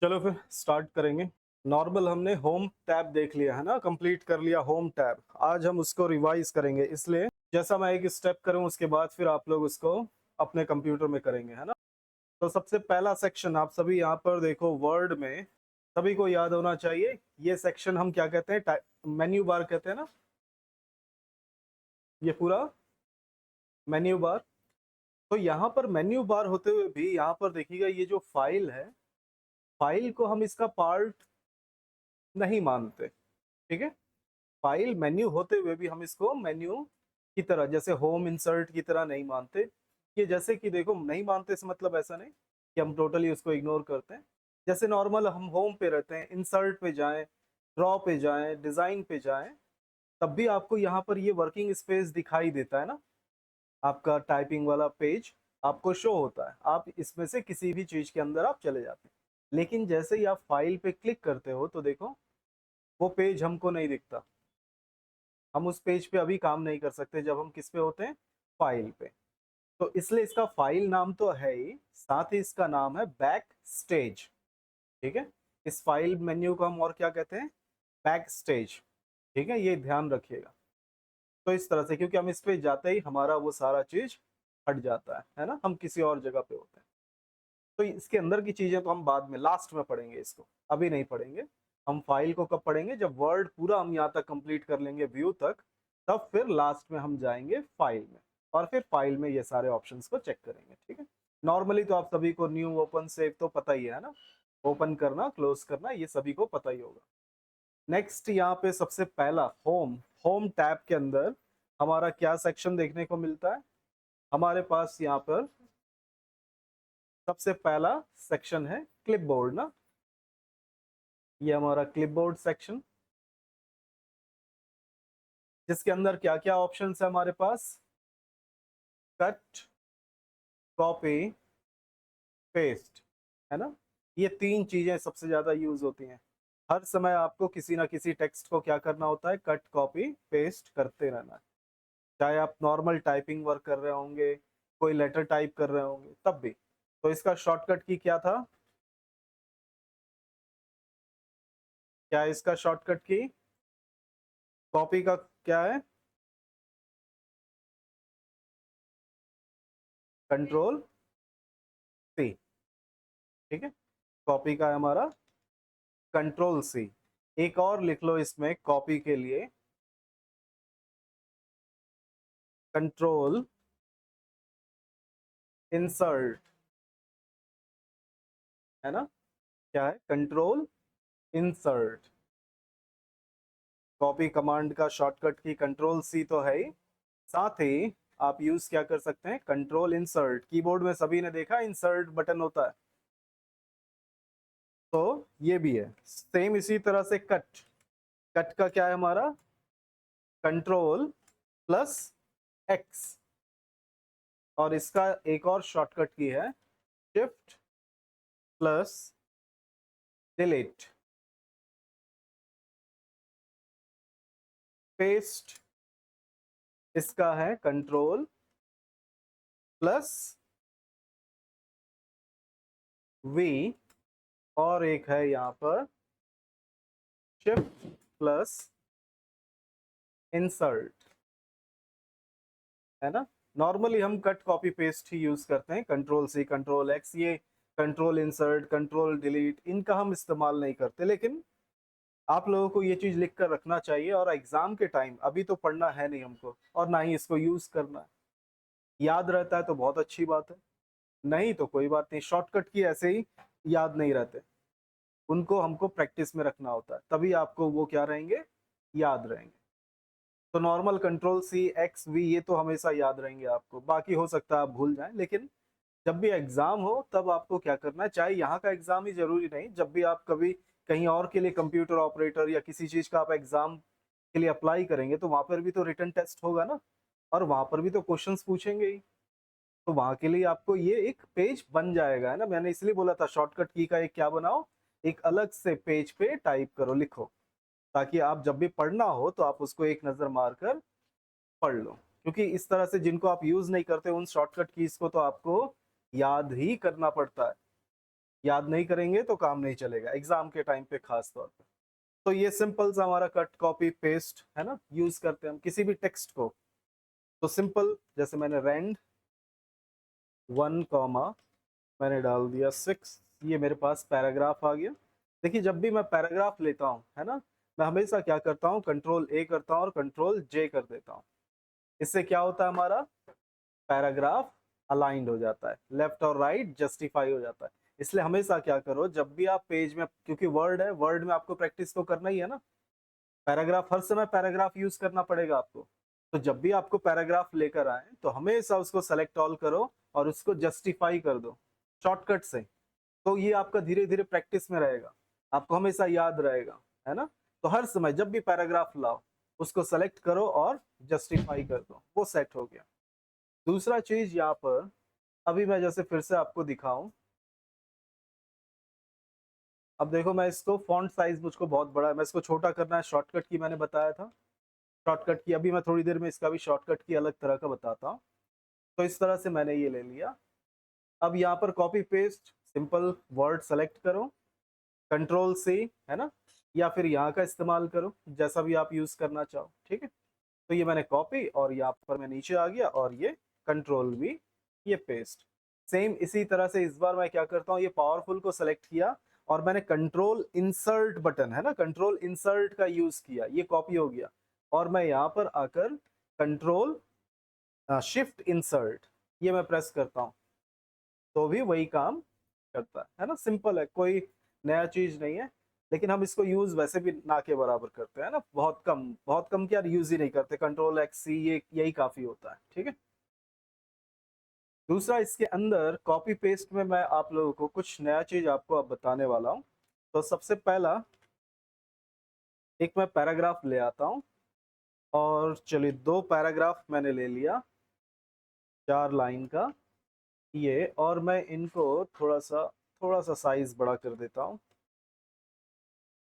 चलो फिर स्टार्ट करेंगे। नॉर्मल हमने होम टैब देख लिया है ना, कंप्लीट कर लिया होम टैब। आज हम उसको रिवाइज करेंगे, इसलिए जैसा मैं एक स्टेप करूं उसके बाद फिर आप लोग उसको अपने कंप्यूटर में करेंगे, है ना। तो सबसे पहला सेक्शन आप सभी यहाँ पर देखो, वर्ड में सभी को याद होना चाहिए। ये सेक्शन हम क्या कहते हैं? मेन्यू बार कहते हैं ना, ये पूरा मेन्यू बार। तो यहाँ पर मेन्यू बार होते हुए भी यहाँ पर देखिएगा, ये जो फाइल है, फाइल को हम इसका पार्ट नहीं मानते, ठीक है। फाइल मेन्यू होते हुए भी हम इसको मेन्यू की तरह, जैसे होम इंसर्ट की तरह नहीं मानते। ये जैसे कि देखो, नहीं मानते इस मतलब ऐसा नहीं कि हम टोटली उसको इग्नोर करते हैं। जैसे नॉर्मल हम होम पे रहते हैं, इंसर्ट पे जाएं, ड्रॉ पे जाएं, डिजाइन पे जाएं, तब भी आपको यहाँ पर ये वर्किंग स्पेस दिखाई देता है ना। आपका टाइपिंग वाला पेज आपको शो होता है, आप इसमें से किसी भी चीज के अंदर आप चले जाते हैं। लेकिन जैसे ही आप फाइल पे क्लिक करते हो तो देखो, वो पेज हमको नहीं दिखता। हम उस पेज पे अभी काम नहीं कर सकते जब हम किस पे होते हैं? फाइल पे। तो इसलिए इसका फाइल नाम तो है ही, साथ ही इसका नाम है बैक स्टेज, ठीक है। इस फाइल मेन्यू को हम और क्या कहते हैं? बैक स्टेज, ठीक है, ये ध्यान रखिएगा। तो इस तरह से, क्योंकि हम इस पे जाते ही हमारा वो सारा चीज हट जाता है ना, हम किसी और जगह पे होते हैं। तो इसके अंदर की चीजें तो हम बाद में लास्ट में पढ़ेंगे, इसको अभी नहीं पढ़ेंगे। हम फाइल को कब पढ़ेंगे? जब वर्ड पूरा हम यहाँ तक कंप्लीट कर लेंगे, व्यू तक, तब फिर लास्ट में हम जाएंगे फाइल में, और फिर फाइल में ये सारे ऑप्शंस को चेक करेंगे, ठीक है। नॉर्मली तो आप सभी को न्यू, ओपन, सेव तो पता ही है ना। ओपन करना, क्लोज करना, ये सभी को पता ही होगा। नेक्स्ट यहाँ पे सबसे पहला होम, होम टैब के अंदर हमारा क्या सेक्शन देखने को मिलता है? हमारे पास यहाँ पर सबसे पहला सेक्शन है क्लिपबोर्ड ना। ये हमारा क्लिपबोर्ड सेक्शन, जिसके अंदर क्या क्या ऑप्शंस है हमारे पास? कट, कॉपी, पेस्ट, है ना। ये तीन चीजें सबसे ज्यादा यूज होती हैं। हर समय आपको किसी ना किसी टेक्स्ट को क्या करना होता है? कट, कॉपी, पेस्ट करते रहना है। चाहे आप नॉर्मल टाइपिंग वर्क कर रहे होंगे, कोई लेटर टाइप कर रहे होंगे, तब भी। तो इसका शॉर्टकट की क्या था? क्या है इसका शॉर्टकट की? कॉपी का क्या है? कंट्रोल सी, ठीक है। कॉपी का है हमारा कंट्रोल सी। एक और लिख लो इसमें कॉपी के लिए, कंट्रोल इंसर्ट, है ना। क्या है? Control insert. कॉपी कमांड का शॉर्टकट की कंट्रोल सी तो है ही, साथ ही आप यूज क्या कर सकते हैं? Control insert. कीबोर्ड में सभी ने देखा इंसर्ट बटन होता है, तो ये भी है सेम इसी तरह से। कट, कट का क्या है हमारा? Control plus x. और इसका एक और शॉर्टकट की है, शिफ्ट प्लस डिलीट। पेस्ट, इसका है कंट्रोल प्लस वी, और एक है यहाँ पर शिफ्ट प्लस इंसर्ट, है ना। नॉर्मली हम कट, कॉपी, पेस्ट ही यूज करते हैं, कंट्रोल सी, कंट्रोल एक्स, ये कंट्रोल इंसर्ट, कंट्रोल डिलीट, इनका हम इस्तेमाल नहीं करते। लेकिन आप लोगों को ये चीज लिख कर रखना चाहिए, और एग्जाम के टाइम, अभी तो पढ़ना है नहीं हमको और ना ही इसको यूज करना है। याद रहता है तो बहुत अच्छी बात है, नहीं तो कोई बात नहीं। शॉर्टकट की ऐसे ही याद नहीं रहते, उनको हमको प्रैक्टिस में रखना होता है, तभी आपको वो क्या रहेंगे? याद रहेंगे। तो normal control C, X, V, ये तो हमेशा याद रहेंगे आपको। बाकी हो सकता है आप भूल जाएं, लेकिन जब भी एग्जाम हो तब आपको क्या करना है? चाहे यहाँ का एग्जाम ही जरूरी नहीं, जब भी आप कभी कहीं और के लिए, कंप्यूटर ऑपरेटर या किसी चीज का आप एग्जाम के लिए अप्लाई करेंगे, तो वहां पर भी तो रिटन टेस्ट होगा ना, और वहां पर भी तो क्वेश्चंस पूछेंगे ही। तो वहां के लिए आपको ये एक पेज बन जाएगा, है ना। मैंने इसलिए बोला था शॉर्टकट की का एक क्या बनाओ, एक अलग से पेज पे टाइप करो, लिखो, ताकि आप जब भी पढ़ना हो तो आप उसको एक नजर मारकर पढ़ लो। क्योंकि इस तरह से जिनको आप यूज नहीं करते, उन शॉर्टकट कीज को तो आपको याद ही करना पड़ता है। याद नहीं करेंगे तो काम नहीं चलेगा एग्जाम के टाइम पे खास तौर पे। तो ये सिंपल सा हमारा कट कॉपी पेस्ट है ना, यूज करते हैं हम किसी भी टेक्स्ट को। तो सिंपल, जैसे मैंने रेंड 1, मैंने डाल दिया 6, ये मेरे पास पैराग्राफ आ गया। देखिए जब भी मैं पैराग्राफ लेता हूँ है ना, मैं हमेशा क्या करता हूँ, कंट्रोल ए करता हूँ और कंट्रोल जे कर देता हूँ। इससे क्या होता है, हमारा पैराग्राफ अलाइंड हो जाता है, लेफ्ट और राइट जस्टिफाई हो जाता है। इसलिए हमेशा क्या करो, जब भी आप पेज में, क्योंकि वर्ड है, वर्ड में आपको प्रैक्टिस तो करना ही है ना, पैराग्राफ हर समय पैराग्राफ यूज करना पड़ेगा आपको। तो जब भी आपको पैराग्राफ लेकर आए तो हमेशा उसको सेलेक्ट ऑल करो और उसको जस्टिफाई कर दो शॉर्टकट से। तो ये आपका धीरे धीरे प्रैक्टिस में रहेगा, आपको हमेशा याद रहेगा, है ना। तो हर समय जब भी पैराग्राफ लाओ उसको सेलेक्ट करो और जस्टिफाई कर दो, वो सेट हो गया। दूसरा चीज यहाँ पर, अभी मैं जैसे फिर से आपको दिखाऊं, अब देखो मैं इसको फॉन्ट साइज मुझको बहुत बड़ा है, मैं इसको छोटा करना है, शॉर्टकट की मैंने बताया था, शॉर्टकट की अभी मैं थोड़ी देर में इसका भी शॉर्टकट की अलग तरह का बताता हूँ। तो इस तरह से मैंने ये ले लिया। अब यहाँ पर copy paste, simple word select करो, कंट्रोल सी, है ना, या फिर यहाँ का इस्तेमाल करो, जैसा भी आप यूज करना चाहो, ठीक है। तो ये मैंने कॉपी और यहाँ पर मैं नीचे आ गया और ये कंट्रोल भी, ये पेस्ट। सेम इसी तरह से इस बार मैं क्या करता हूँ, ये पावरफुल को सेलेक्ट किया और मैंने कंट्रोल इंसर्ट बटन, है ना, कंट्रोल इंसर्ट का यूज किया, ये कॉपी हो गया। और मैं यहाँ पर आकर कंट्रोल शिफ्ट इंसर्ट, ये मैं प्रेस करता हूँ तो भी वही काम करता है ना। सिंपल है, कोई नया चीज नहीं है, लेकिन हम इसको यूज वैसे भी ना के बराबर करते हैं ना, बहुत कम क्या यूज ही नहीं करते, कंट्रोल एक्स सी, ये यही काफी होता है, ठीक है। दूसरा, इसके अंदर कॉपी पेस्ट में मैं आप लोगों को कुछ नया चीज आपको अब बताने वाला हूँ। तो सबसे पहला, एक मैं पैराग्राफ ले आता हूँ, और चलिए 2 पैराग्राफ मैंने ले लिया 4 लाइन का ये, और मैं इनको थोड़ा सा साइज बड़ा कर देता हूँ।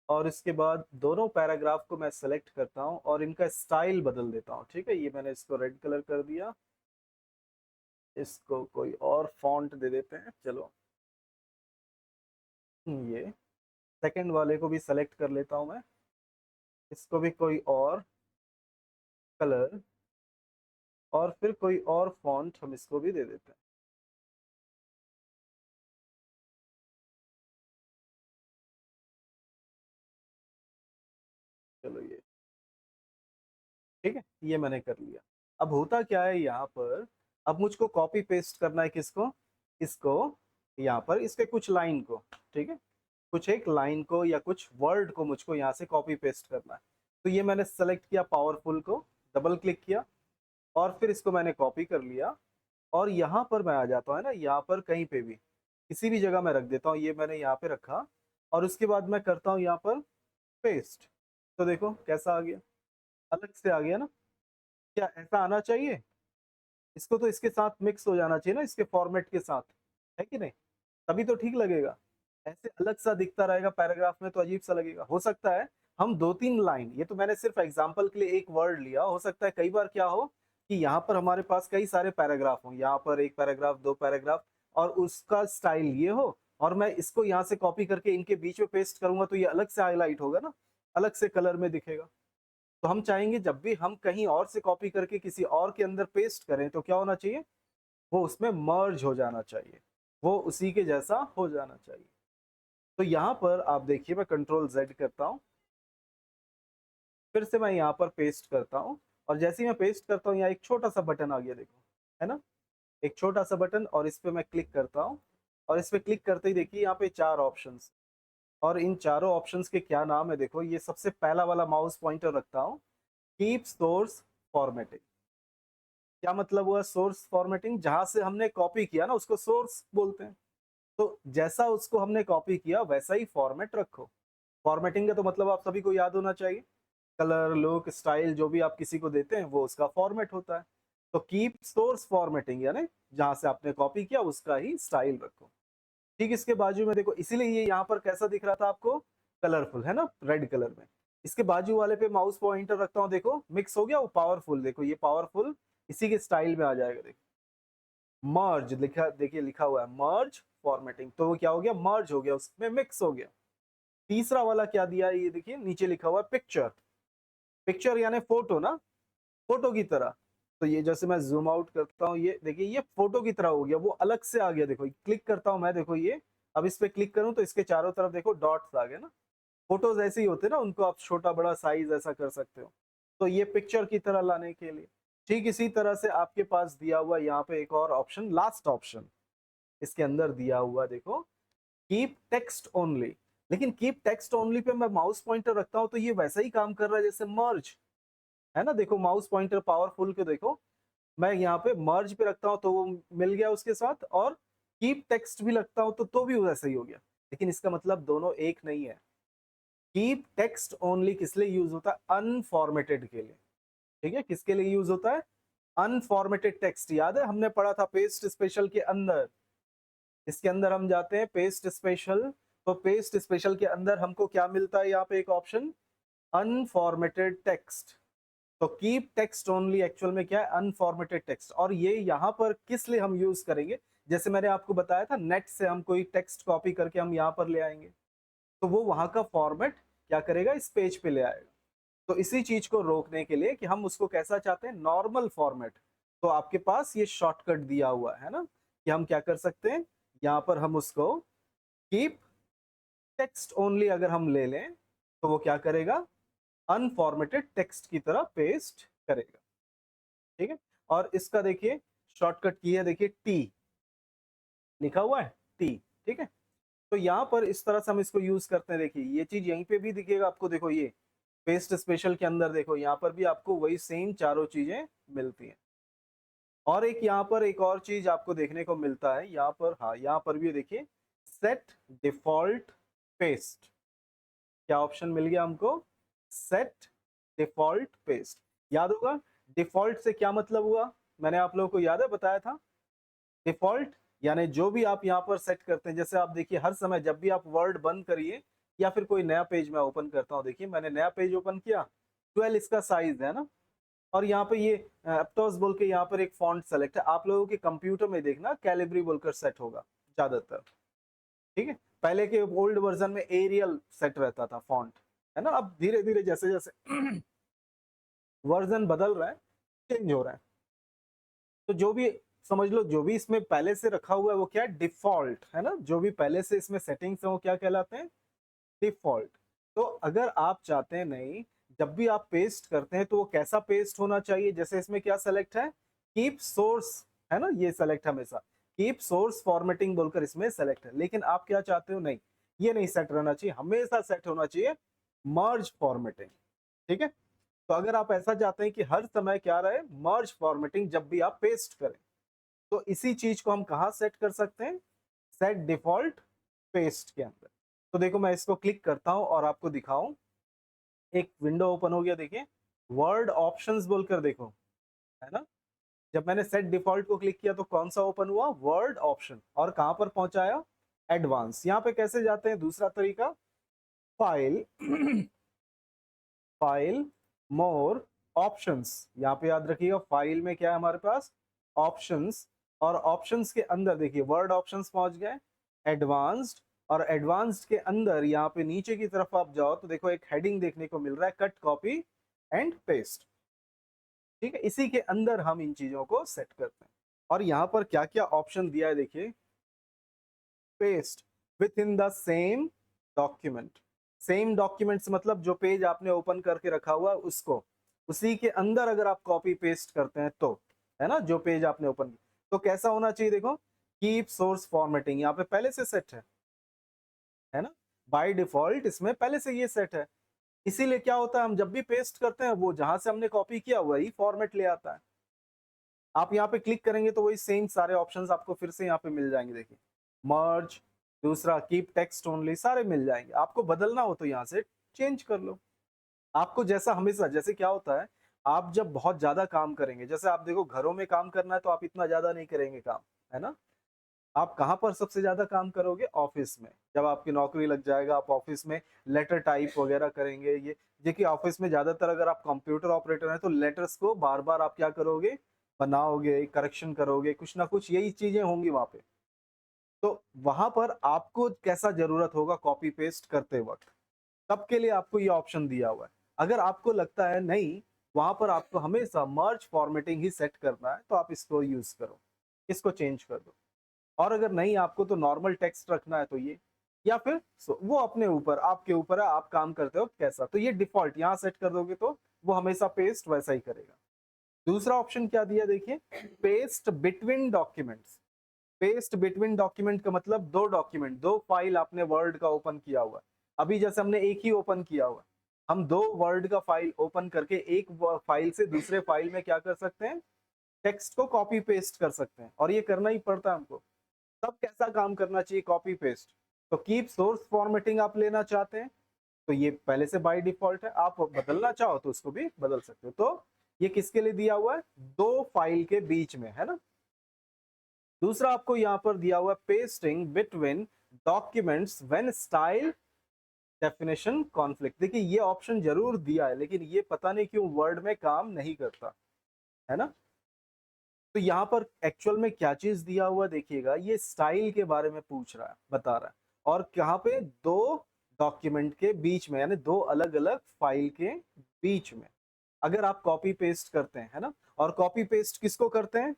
और इसके बाद दोनों पैराग्राफ को मैं सेलेक्ट करता हूँ और इनका स्टाइल बदल देता हूँ, ठीक है। ये मैंने इसको रेड कलर कर दिया, इसको कोई और फॉन्ट दे देते हैं, चलो ये सेकंड वाले को भी सेलेक्ट कर लेता हूँ मैं, इसको भी कोई और कलर और फिर कोई और फॉन्ट हम इसको भी दे देते हैं। चलो ये ठीक है, ये मैंने कर लिया। अब होता क्या है यहाँ पर, अब मुझको कॉपी पेस्ट करना है किसको, इसको, यहाँ पर इसके कुछ लाइन को, ठीक है, कुछ एक लाइन को या कुछ वर्ड को मुझको यहाँ से कॉपी पेस्ट करना है। तो ये मैंने सेलेक्ट किया पावरफुल को, डबल क्लिक किया और फिर इसको मैंने कॉपी कर लिया। और यहाँ पर मैं आ जाता हूँ, है ना, यहाँ पर कहीं पे भी किसी भी जगह मैं रख देता हूँ, ये मैंने यहाँ पे रखा और उसके बाद मैं करता हूँ यहाँ पर पेस्ट। तो देखो कैसा आ गया, अलग से आ गया ना। क्या ऐसा आना चाहिए, इसको तो इसके साथ मिक्स हो जाना चाहिए ना, इसके फॉर्मेट के साथ, है कि नहीं, तभी तो ठीक लगेगा। ऐसे अलग सा दिखता रहेगा पैराग्राफ में तो अजीब सा लगेगा। हो सकता है हम 2-3 लाइन, ये तो मैंने सिर्फ एग्जांपल के लिए एक वर्ड लिया, हो सकता है कई बार क्या हो कि यहाँ पर हमारे पास कई सारे पैराग्राफ हो, यहाँ पर एक पैराग्राफ, 2 पैराग्राफ, और उसका स्टाइल ये हो, और मैं इसको यहाँ से कॉपी करके इनके बीच में पेस्ट करूंगा तो ये अलग से हाईलाइट होगा ना, अलग से कलर में दिखेगा। तो हम चाहेंगे जब भी हम कहीं और से कॉपी करके किसी और के अंदर पेस्ट करें तो क्या होना चाहिए, वो उसमें मर्ज हो जाना चाहिए, वो उसी के जैसा हो जाना चाहिए। तो यहाँ पर आप देखिए मैं कंट्रोल जेड करता हूँ, फिर से मैं यहाँ पर पेस्ट करता हूँ, और जैसे ही मैं पेस्ट करता हूँ यहाँ एक छोटा सा बटन आ गया, देखो, है ना, एक छोटा सा बटन, और इस पे मैं क्लिक करता हूँ। और इस पे क्लिक करते ही देखिए यहाँ पे 4 ऑप्शंस, और इन चारों ऑप्शंस के क्या नाम है, देखो ये सबसे पहला वाला माउस पॉइंटर रखता हूँ, कीप सोर्स फॉर्मेटिंग। क्या मतलब हुआ सोर्स फॉर्मेटिंग, जहां से हमने कॉपी किया ना उसको सोर्स बोलते हैं। तो जैसा उसको हमने कॉपी किया वैसा ही फॉर्मेट रखो। फॉर्मेटिंग का तो मतलब आप सभी को याद होना चाहिए, कलर, लुक, स्टाइल, जो भी आप किसी को देते हैं वो उसका फॉर्मेट होता है। तो कीप सोर्स फॉर्मेटिंग यानी जहां से आपने कॉपी किया उसका ही स्टाइल रखो। ठीक, इसके बाजू में देखो, इसीलिए ये यहाँ पर कैसा दिख रहा था आपको, कलरफुल, है ना, रेड कलर में। इसके बाजू वाले पे माउस पॉइंटर रखता हूँ, देखो मिक्स हो गया वो पावरफुल, देखो ये पावरफुल इसी के स्टाइल में आ जाएगा, देखो मर्ज लिखा, देखिए लिखा हुआ है मर्ज फॉर्मेटिंग, तो वो क्या हो गया, मर्ज हो गया, उसमें मिक्स हो गया। तीसरा वाला क्या दिया है, ये देखिए नीचे लिखा हुआ है पिक्चर, पिक्चर यानी फोटो ना, फोटो की तरह। तो ये जैसे मैं जूम आउट करता हूँ, ये देखिए ये फोटो की तरह हो गया, वो अलग से आ गया, देखो क्लिक करता हूँ मैं, देखो ये अब इस पे क्लिक करूँ तो इसके चारों तरफ देखो डॉट्स आ गए ना। फोटोज ऐसे ही होते हैं ना, उनको आप छोटा बड़ा साइज ऐसा कर सकते हो। तो ये पिक्चर की तरह लाने के लिए, ठीक इसी तरह से आपके पास दिया हुआ यहाँ पे एक और ऑप्शन, लास्ट ऑप्शन इसके अंदर दिया हुआ देखो, कीप टेक्स्ट ओनली। लेकिन कीप टेक्स्ट ओनली पे मैं माउस पॉइंटर रखता हूँ तो ये वैसा ही काम कर रहा है जैसे मर्ज, है ना। देखो माउस पॉइंटर पावरफुल के देखो, मैं यहाँ पे मर्ज पे रखता हूँ तो वो मिल गया उसके साथ, और कीप टेक्स्ट भी लगता हूँ तो भी वैसा ही हो गया। लेकिन इसका मतलब दोनों एक नहीं है। कीप टेक्स्ट ओनली किस लिए यूज होता है, अनफॉर्मेटेड के लिए, ठीक है। किसके लिए यूज होता है, अनफॉर्मेटेड टेक्स्ट। याद है हमने पढ़ा था पेस्ट स्पेशल के अंदर, इसके अंदर हम जाते हैं पेस्ट स्पेशल, तो पेस्ट स्पेशल के अंदर हमको क्या मिलता है, यहाँ पे एक ऑप्शन अनफॉर्मेटेड टेक्स्ट। तो कीप टेक्स्ट ओनली एक्चुअल में क्या है, अनफॉर्मेटेड टेक्स्ट। और ये यहाँ पर किस लिए हम यूज करेंगे, जैसे मैंने आपको बताया था नेट से हम कोई टेक्स्ट कॉपी करके हम यहाँ पर ले आएंगे, तो वो वहां का फॉर्मेट क्या करेगा, इस पेज पे ले आएगा। तो इसी चीज को रोकने के लिए कि हम उसको कैसा चाहते हैं, नॉर्मल फॉर्मेट, तो आपके पास ये शॉर्टकट दिया हुआ है ना, कि हम क्या कर सकते हैं, यहाँ पर हम उसको कीप टेक्स्ट ओनली अगर हम ले लें तो वो क्या करेगा, अनफॉर्मेटेड टेक्स्ट की तरह पेस्ट करेगा, ठीक है। और इसका देखिए शॉर्टकट की है, देखिए टी लिखा हुआ है, टी, ठीक है। तो यहाँ पर इस तरह से हम इसको यूज करते हैं। देखिए ये चीज यहीं पे भी दिखेगा आपको, देखो ये पेस्ट स्पेशल के अंदर देखो यहाँ पर भी आपको वही सेम चारों चीजें मिलती हैं। और एक यहाँ पर एक और चीज आपको देखने को मिलता है यहाँ पर, हाँ यहाँ पर भी देखिए सेट डिफॉल्ट पेस्ट, क्या ऑप्शन मिल गया हमको, सेट डिफॉल्ट पेस्ट। याद होगा डिफॉल्ट से क्या मतलब हुआ, मैंने आप लोगों को याद है बताया था, डिफॉल्ट यानी जो भी आप यहाँ पर सेट करते हैं। जैसे आप देखिए हर समय जब भी आप वर्ड बंद करिए या फिर कोई नया पेज मैं ओपन करता हूँ, देखिए मैंने नया पेज ओपन किया, 12 इसका साइज है ना, और यहाँ पे ये एप्टोस बोल के यहाँ पर एक फॉन्ट सेलेक्ट है। आप लोगों के कंप्यूटर में देखना कैलिब्री बोलकर सेट होगा ज्यादातर, ठीक है। पहले के ओल्ड वर्जन में एरियल सेट रहता था फॉन्ट, है ना। अब धीरे धीरे जैसे जैसे वर्जन बदल रहा है, चेंज हो रहा है, तो जो भी समझ लो जो भी इसमें पहले से रखा हुआ है वो क्या है, डिफॉल्ट, है ना। जो भी पहले से इसमें सेटिंग्स है वो क्या कहलाते हैं, डिफॉल्ट। तो अगर आप चाहते हैं नहीं, जब भी आप पेस्ट करते हैं तो वो कैसा पेस्ट होना चाहिए, जैसे इसमें क्या सेलेक्ट है, कीप सोर्स, है ना, ये सेलेक्ट हमेशा कीप सोर्स फॉर्मेटिंग बोलकर इसमें सेलेक्ट है। लेकिन आप क्या चाहते हो, नहीं ये नहीं सेट रहना चाहिए, हमेशा सेट होना चाहिए मर्ज फॉर्मेटिंग, ठीक है। तो अगर आप ऐसा चाहते हैं कि हर समय क्या रहे, मर्ज फॉर्मेटिंग जब भी आप पेस्ट करें, तो इसी चीज को हम कहा सेट कर सकते हैं, सेट डिफॉल्ट पेस्ट के अंदर। तो देखो मैं इसको क्लिक करता हूं और आपको दिखाऊं, एक विंडो ओपन हो गया, देखिए वर्ड ऑप्शंस बोलकर देखो, है ना। जब मैंने सेट डिफॉल्ट को क्लिक किया तो कौन सा ओपन हुआ, वर्ड ऑप्शन, और कहां पर पहुंचाया, एडवांस। यहां पे कैसे जाते हैं, दूसरा तरीका, फाइल फाइल मोर ऑप्शंस, यहाँ पे याद रखिएगा फाइल में क्या है हमारे पास, ऑप्शंस, और ऑप्शंस के अंदर देखिए वर्ड ऑप्शंस पहुंच गए, एडवांस्ड, और एडवांस्ड के अंदर यहाँ पे नीचे की तरफ आप जाओ तो देखो एक हेडिंग देखने को मिल रहा है, कट कॉपी एंड पेस्ट, ठीक है। इसी के अंदर हम इन चीजों को सेट करते हैं। और यहाँ पर क्या क्या ऑप्शन दिया है देखिए, paste with in the same document, same documents मतलब जो पेज आपने ओपन करके रखा हुआ है उसको, उसी के अंदर अगर आप कॉपी पेस्ट करते हैं तो, है ना, जो पेज आपने ओपन किया, तो कैसा होना चाहिए देखो, कीप सोर्स फॉर्मेटिंग यहाँ पे पहले से सेट है ना, बाय डिफॉल्ट इसमें पहले से ये सेट है। इसीलिए क्या होता है, हम जब भी पेस्ट करते हैं वो जहां से हमने कॉपी किया वही फॉर्मेट ले आता है। आप यहाँ पे क्लिक करेंगे तो वही सेम सारे ऑप्शंस आपको फिर से यहाँ पे मिल जाएंगे, देखिए मर्ज, दूसरा कीप टेक्स्ट ओनली, सारे मिल जाएंगे। आपको बदलना हो तो यहाँ से चेंज कर लो। आपको जैसा हमेशा, जैसे क्या होता है, आप जब बहुत ज्यादा काम करेंगे, जैसे आप देखो घरों में काम करना है तो आप इतना ज्यादा नहीं करेंगे काम, है ना। आप कहाँ पर सबसे ज्यादा काम करोगे, ऑफिस में। जब आपकी नौकरी लग जाएगा आप ऑफिस में लेटर टाइप वगैरह करेंगे। ये देखिए ऑफिस में ज्यादातर अगर आप कंप्यूटर ऑपरेटर हैं तो लेटर्स को बार बार आप क्या करोगे, बनाओगे, करेक्शन करोगे, कुछ ना कुछ यही चीजें होंगी वहां पे। तो वहां पर आपको कैसा जरूरत होगा कॉपी पेस्ट करते वक्त, तब के लिए आपको ये ऑप्शन दिया हुआ है। अगर आपको लगता है नहीं, वहां पर आपको हमेशा मर्ज फॉर्मेटिंग ही सेट करना है, तो आप इसको यूज करो, इसको चेंज कर दो। और अगर नहीं आपको तो नॉर्मल टेक्स्ट रखना है तो ये, या फिर वो अपने ऊपर, आपके ऊपर है, आप काम करते हो कैसा। तो ये डिफॉल्ट यहाँ सेट कर दोगे तो वो हमेशा पेस्ट वैसा ही करेगा। दूसरा ऑप्शन क्या दिया देखिए, paste between documents. Paste between document का मतलब दो डॉक्यूमेंट, दो फाइल आपने वर्ड का ओपन किया हुआ है। अभी जैसे हमने एक ही ओपन किया हुआ है, हम दो वर्ड का फाइल ओपन करके एक फाइल से दूसरे फाइल में क्या कर सकते हैं, टेक्स्ट को कॉपी पेस्ट कर सकते हैं, और ये करना ही पड़ता है हमको। तब कैसा काम करना चाहिए कॉपी पेस्ट, तो कीप सोर्स फॉर्मेटिंग आप लेना चाहते हैं तो ये पहले से बाय डिफॉल्ट है, आप बदलना चाहो तो उसको भी बदल सकते हो। तो ये किसके लिए दिया हुआ है, दो फाइल के बीच में, है ना। दूसरा आपको यहां पर दिया हुआ है pasting between documents when style definition conflict. देखिए ये ऑप्शन जरूर दिया है, लेकिन ये पता नहीं क्यों वर्ड में काम नहीं करता, है ना। तो यहाँ पर एक्चुअल में क्या चीज दिया हुआ देखिएगा, ये स्टाइल के बारे में पूछ रहा है, बता रहा है। और यहाँ पे दो डॉक्यूमेंट के बीच में, यानी दो अलग अलग फाइल के बीच में अगर आप कॉपी पेस्ट करते हैं, है ना। और कॉपी पेस्ट किसको करते हैं,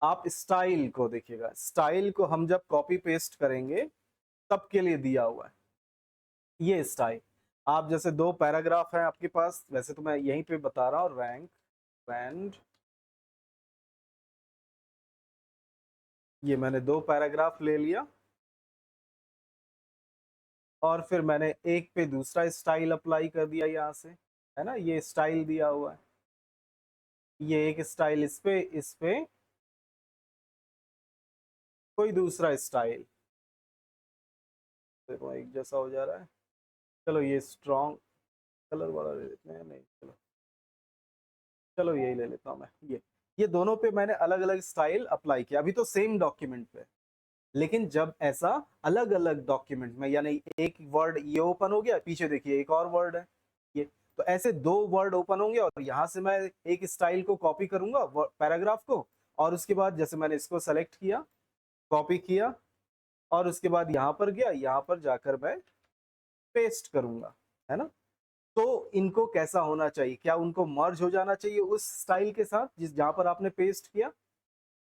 आप स्टाइल को देखिएगा, स्टाइल को हम जब कॉपी पेस्ट करेंगे तब के लिए दिया हुआ है ये स्टाइल। आप जैसे दो पैराग्राफ है आपके पास, वैसे तो मैं यहीं पे बता रहा हूँ, रैंक बैंड, ये मैंने दो पैराग्राफ ले लिया और फिर मैंने एक पे दूसरा स्टाइल अप्लाई कर दिया यहाँ से, है ना। ये स्टाइल दिया हुआ है, ये एक स्टाइल इस पे कोई दूसरा स्टाइल, देखो एक जैसा हो जा रहा है। चलो ये स्ट्रॉन्ग कलर वाला ले लेते हैं, नहीं चलो, चलो यही ले लेता हूँ मैं। ये दोनों पे मैंने अलग अलग स्टाइल अप्लाई किया, अभी तो सेम डॉक्यूमेंट पे। लेकिन जब ऐसा अलग अलग डॉक्यूमेंट में, यानी एक वर्ड ये ओपन हो गया, पीछे देखिए एक और वर्ड है ये, तो ऐसे दो वर्ड ओपन होंगे और यहां से मैं एक स्टाइल को कॉपी करूंगा पैराग्राफ को, और उसके बाद जैसे मैंने इसको सेलेक्ट किया, कॉपी किया, और उसके बाद यहाँ पर गया, यहाँ पर जाकर मैं पेस्ट करूंगा, है ना। तो इनको कैसा होना चाहिए, क्या उनको मर्ज हो जाना चाहिए उस स्टाइल के साथ जिस जहां पर आपने पेस्ट किया।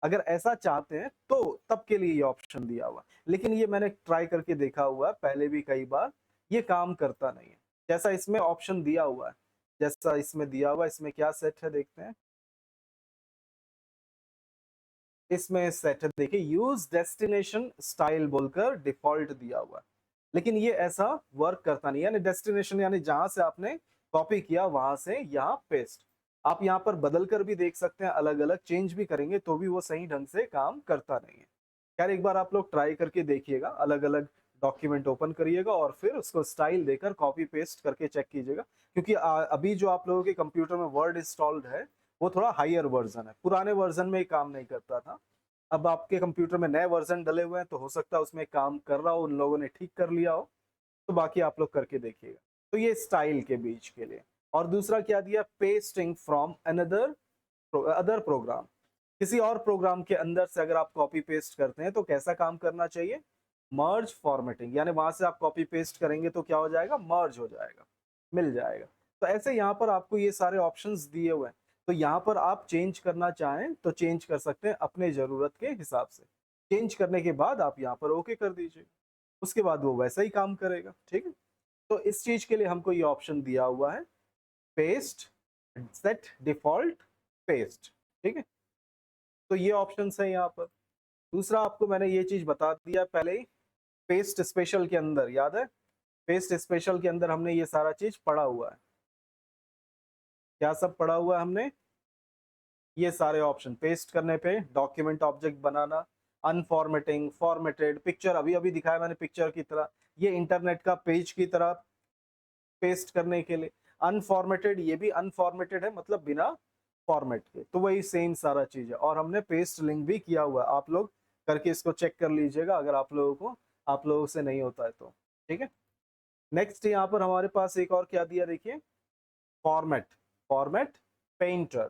अगर ऐसा चाहते हैं तो तब के लिए ये ऑप्शन दिया हुआ, लेकिन ये मैंने ट्राई करके देखा हुआ है पहले भी कई बार, ये काम करता नहीं है जैसा इसमें ऑप्शन दिया हुआ है। जैसा इसमें दिया हुआ है, इसमें क्या सेट है देखते हैं। इसमें सेट है देखिए, यूज डेस्टिनेशन स्टाइल बोलकर डिफॉल्ट दिया हुआ है, लेकिन ये ऐसा वर्क करता नहीं है। यानी डेस्टिनेशन यानी जहां से आपने कॉपी किया वहां से यहाँ पेस्ट, आप यहाँ पर बदल कर भी देख सकते हैं, अलग अलग चेंज भी करेंगे तो भी वो सही ढंग से काम करता नहीं है। यार एक बार आप लोग ट्राई करके देखिएगा, अलग अलग डॉक्यूमेंट ओपन करिएगा और फिर उसको स्टाइल देकर कॉपी पेस्ट करके चेक कीजिएगा। क्योंकि अभी जो आप लोगों के कंप्यूटर में वर्ड इंस्टॉल्ड है वो थोड़ा हायर वर्जन है, पुराने वर्जन में काम नहीं करता था। अब आपके कंप्यूटर में नए वर्जन डले हुए हैं तो हो सकता है उसमें काम कर रहा हो, उन लोगों ने ठीक कर लिया हो। तो बाकी आप लोग करके देखिएगा। तो ये स्टाइल के बीच के लिए। और दूसरा क्या दिया, pasting from another other program. किसी और प्रोग्राम के अंदर से अगर आप कॉपी पेस्ट करते हैं तो कैसा काम करना चाहिए, मर्ज फॉर्मेटिंग, यानी वहां से आप कॉपी पेस्ट करेंगे तो क्या हो जाएगा, मर्ज हो जाएगा, मिल जाएगा। तो ऐसे यहाँ पर आपको ये सारे ऑप्शंस दिए हुए हैं, तो यहाँ पर आप चेंज करना चाहें तो चेंज कर सकते हैं अपने जरूरत के हिसाब से। चेंज करने के बाद आप यहाँ पर ओके कर दीजिए, उसके बाद वो वैसा ही काम करेगा, ठीक है। तो इस चीज के लिए हमको ये ऑप्शन दिया हुआ है, पेस्ट, सेट डिफॉल्ट पेस्ट, ठीक है। तो ये ऑप्शन है यहाँ पर। दूसरा आपको मैंने ये चीज बता दिया पहले ही, पेस्ट स्पेशल के अंदर याद है, पेस्ट स्पेशल के अंदर हमने ये सारा चीज पढ़ा हुआ है। क्या सब पढ़ा हुआ है हमने, ये सारे ऑप्शन पेस्ट करने पे, डॉक्यूमेंट ऑब्जेक्ट बनाना, अनफॉर्मेटिंग, फॉर्मेटेड, पिक्चर अभी अभी दिखाया मैंने पिक्चर की तरह, ये इंटरनेट का पेज की तरह पेस्ट करने के लिए। अनफॉर्मेटेड, ये भी अनफॉर्मेटेड है मतलब बिना फॉर्मेट के, तो वही सेम सारा चीज है। और हमने पेस्ट लिंक भी किया हुआ है, आप लोग करके इसको चेक कर लीजिएगा अगर आप लोगों से नहीं होता है तो, ठीक है। नेक्स्ट यहाँ पर हमारे पास एक और क्या दिया देखिए, फॉर्मेट, फॉर्मेट पेंटर।